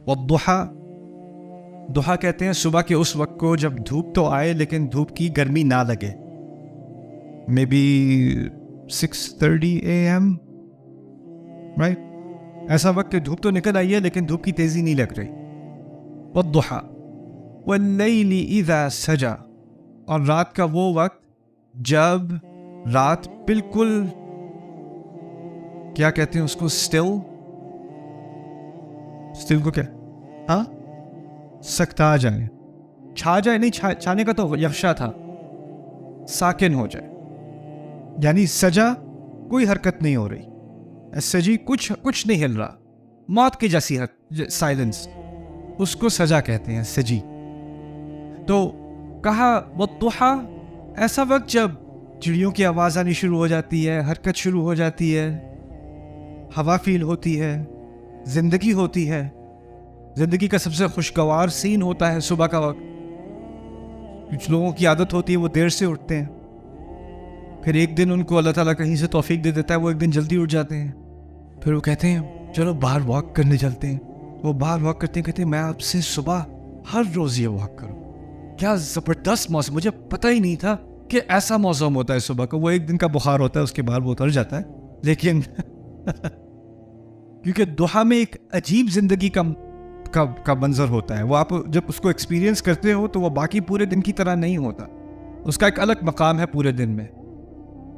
والضحا، ضحا کہتے ہیں صبح کے اس وقت کو جب دھوپ تو آئے لیکن دھوپ کی گرمی نہ لگے. Maybe 6:30 AM، right? ایسا وقت کہ دھوپ تو نکل آئی ہے لیکن دھوپ کی تیزی نہیں لگ رہی. والضحا واللیل اذا سجا، اور رات کا وہ وقت جب رات بالکل کیا کہتے ہیں اس کو، اسٹل کو کیا، ہاں سکتا جائے، چھا جائے، نہیں چھانے کا تو یغشا تھا، ساکن ہو جائے. یعنی سجا کوئی حرکت نہیں ہو رہی، سجی کچھ نہیں ہل رہا، موت کی جیسی سائلنس، اس کو سجا کہتے ہیں، سجی. تو کہا والضحا، ایسا وقت جب چڑیوں کی آواز آنی شروع ہو جاتی ہے، حرکت شروع ہو جاتی ہے، ہوا فیل ہوتی ہے، زندگی ہوتی ہے. زندگی کا سب سے خوشگوار سین ہوتا ہے صبح کا وقت. کچھ لوگوں کی عادت ہوتی ہے وہ دیر سے اٹھتے ہیں، پھر ایک دن ان کو اللہ تعالیٰ کہیں سے توفیق دے دیتا ہے، وہ ایک دن جلدی اٹھ جاتے ہیں. پھر وہ کہتے ہیں چلو باہر واک کرنے چلتے ہیں. وہ باہر واک کرتے ہیں، کہتے ہیں میں آپ سے صبح ہر روز یہ واک کروں. کیا زبردست موسم، مجھے پتہ ہی نہیں تھا کہ ایسا موسم ہوتا ہے صبح کو. وہ ایک دن کا بخار ہوتا ہے، اس کے بعد وہ اتر جاتا ہے، لیکن کیونکہ ضحا میں ایک عجیب زندگی کا منظر ہوتا ہے. وہ آپ جب اس کو ایکسپیرینس کرتے ہو تو وہ باقی پورے دن کی طرح نہیں ہوتا، اس کا ایک الگ مقام ہے پورے دن میں.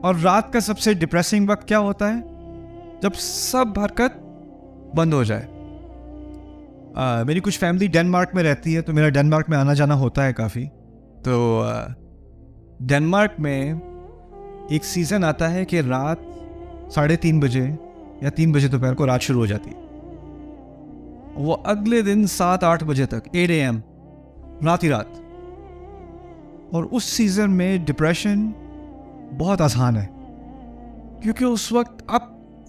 اور رات کا سب سے ڈپریسنگ وقت کیا ہوتا ہے؟ جب سب حرکت بند ہو جائے. میری کچھ فیملی ڈنمارک میں رہتی ہے، تو میرا ڈنمارک میں آنا جانا ہوتا ہے کافی. تو ڈنمارک میں ایک سیزن آتا ہے کہ رات 3:30 بجے یا 3 بجے دوپہر کو رات شروع ہو جاتی ہے. وہ اگلے دن 7-8 بجے تک 8 AM رات ہی رات. اور اس سیزن میں ڈپریشن بہت آسان ہے، کیونکہ اس وقت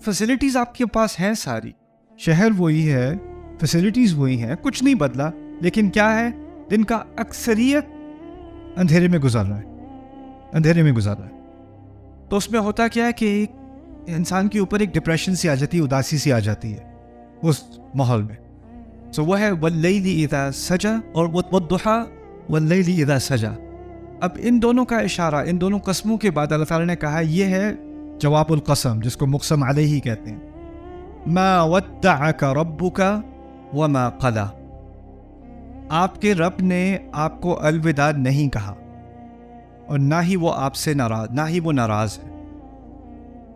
فیسلٹیز آپ کے پاس ہیں ساری، شہر وہی ہے، فیسلٹیز وہی ہیں، کچھ نہیں بدلا، لیکن کیا ہے، دن کا اکثریت اندھیرے میں گزر رہا ہے. تو اس میں ہوتا کیا ہے کہ ایک انسان کے اوپر ایک ڈپریشن سی آ جاتی ہے، اداسی سی آ جاتی ہے اس ماحول میں. سو وہ ہے واللیل اذا سجا اور والضحا واللیل اذا سجا. اب ان دونوں کا اشارہ، ان دونوں قسموں کے بعد اللہ تعالیٰ نے کہا یہ ہے جواب القسم، جس کو مقسم علیہ کہتے ہیں. ما ودعک ربک وما قلا، آپ کے رب نے آپ کو الوداع نہیں کہا اور نہ ہی وہ آپ سے ناراض، نہ ہی وہ ناراض ہے.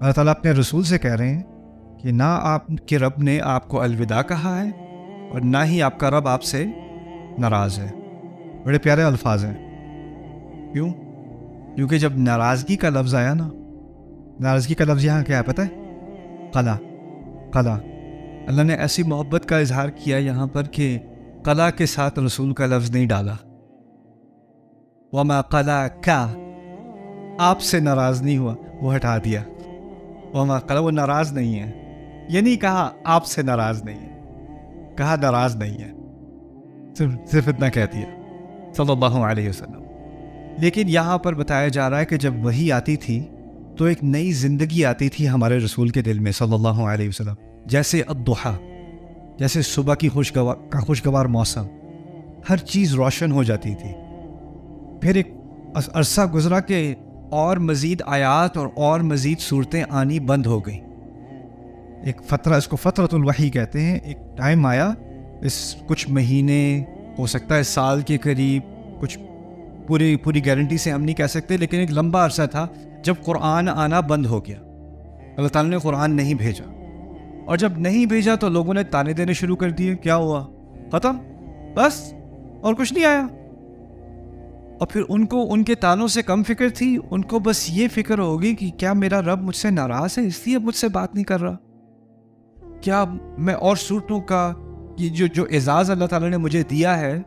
اللہ تعالیٰ اپنے رسول سے کہہ رہے ہیں کہ نہ آپ کے رب نے آپ کو الوداع کہا ہے اور نہ ہی آپ کا رب آپ سے ناراض ہے. بڑے پیارے الفاظ ہیں. کیوں؟ کیونکہ جب ناراضگی کا لفظ آیا نا، ناراضگی کا لفظ یہاں کیا ہے پتہ ہے؟ قلا. اللہ نے ایسی محبت کا اظہار کیا یہاں پر کہ قلا کے ساتھ رسول کا لفظ نہیں ڈالا. وما قلا کا، آپ سے ناراض نہیں ہوا، وہ ہٹا دیا. وما قلا، وہ ناراض نہیں ہے، یہ نہیں کہا آپ سے ناراض نہیں ہے، کہا ناراض نہیں ہے، صرف اتنا کہہ دیا صلی اللہ علیہ وسلم. لیکن یہاں پر بتایا جا رہا ہے کہ جب وحی آتی تھی تو ایک نئی زندگی آتی تھی ہمارے رسول کے دل میں صلی اللہ علیہ وسلم. جیسے الضحا، جیسے صبح کی خوشگوار موسم، ہر چیز روشن ہو جاتی تھی. پھر ایک عرصہ گزرا کہ اور مزید آیات اور مزید صورتیں آنی بند ہو گئیں. ایک فترہ، اس کو فترۃ الوحی کہتے ہیں. ایک ٹائم آیا، اس کچھ مہینے، ہو سکتا ہے سال کے قریب، کچھ پوری گارنٹی سے ہم نہیں کہہ سکتے، لیکن ایک لمبا عرصہ تھا جب قرآن آنا بند ہو گیا. اللہ تعالیٰ نے قرآن نہیں بھیجا، اور جب نہیں بھیجا تو لوگوں نے تانے دینے شروع کر دیے. کیا ہوا؟ ختم، بس اور کچھ نہیں آیا. اور پھر ان کو ان کے تانوں سے کم فکر تھی، ان کو بس یہ فکر ہوگی کہ کیا میرا رب مجھ سے ناراض ہے اس لیے مجھ سے بات نہیں کر رہا، کیا میں اور صورتوں کا یہ جو اعزاز اللہ تعالیٰ نے مجھے دیا ہے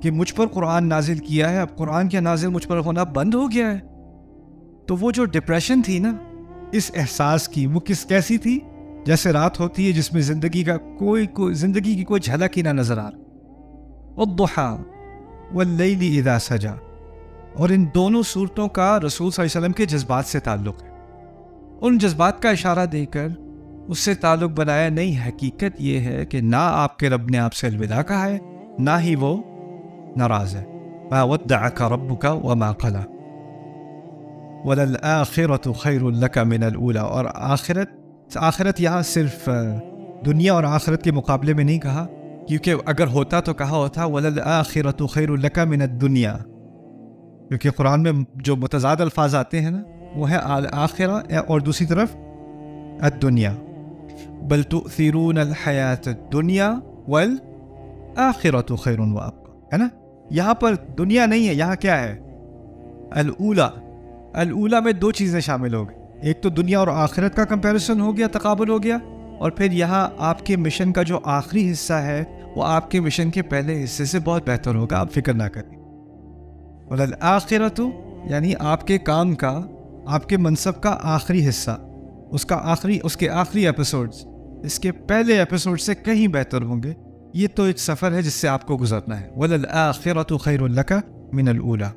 کہ مجھ پر قرآن نازل کیا ہے، اب قرآن کا نازل مجھ پر ہونا بند ہو گیا ہے. تو وہ جو ڈپریشن تھی نا اس احساس کی، وہ کیسی تھی؟ جیسے رات ہوتی ہے جس میں زندگی کی کوئی جھلک ہی نہ نظر آ رہا. والضحا واللیل اذا سجا. اور ان دونوں صورتوں کا رسول صلی اللہ علیہ وسلم کے جذبات سے تعلق ہے. ان جذبات کا اشارہ دے کر اس سے تعلق بنایا نہیں. حقیقت یہ ہے کہ نہ آپ کے رب نے آپ سے الوداع کہا ہے، نہ ہی وہ ناراض ہے. ما ودعک ربک وما قلی وَلَلْآخِرَةُ خَيْرٌ لَكَ مِنَ الْأُولَى. اور آخرت یہاں صرف دنیا اور آخرت کے مقابلے میں نہیں کہا، کیونکہ اگر ہوتا تو کہا ہوتا وَلَلْآخِرَةُ خَيْرٌ لَكَ مِنَ الدُّنْيَا، کیونکہ قرآن میں جو متضاد الفاظ آتے ہیں نا وہ ہے آخرہ اور دوسری طرف الدنیا. بل تؤثرون الحیات الدنیا والآخرۃ خیر وابقی، ہے نا. یہاں پر دنیا نہیں ہے، یہاں کیا ہے؟ الاولا. الاولا میں دو چیزیں شامل ہو گئی، ایک تو دنیا اور آخرت کا کمپیریزن ہو گیا، تقابل ہو گیا، اور پھر یہاں آپ کے مشن کا جو آخری حصہ ہے وہ آپ کے مشن کے پہلے حصے سے بہت بہتر ہوگا، آپ فکر نہ کریں. والآخرۃ یعنی آپ کے کام کا، آپ کے منصب کا آخری حصہ، اس کے آخری ایپیسوڈز اس کے پہلے ایپیسوڈ سے کہیں بہتر ہوں گے. یہ تو ایک سفر ہے جس سے آپ کو گزرنا ہے. وَلَلْآخِرَةُ خَيْرٌ لَكَ مِنَ الْأُولَى.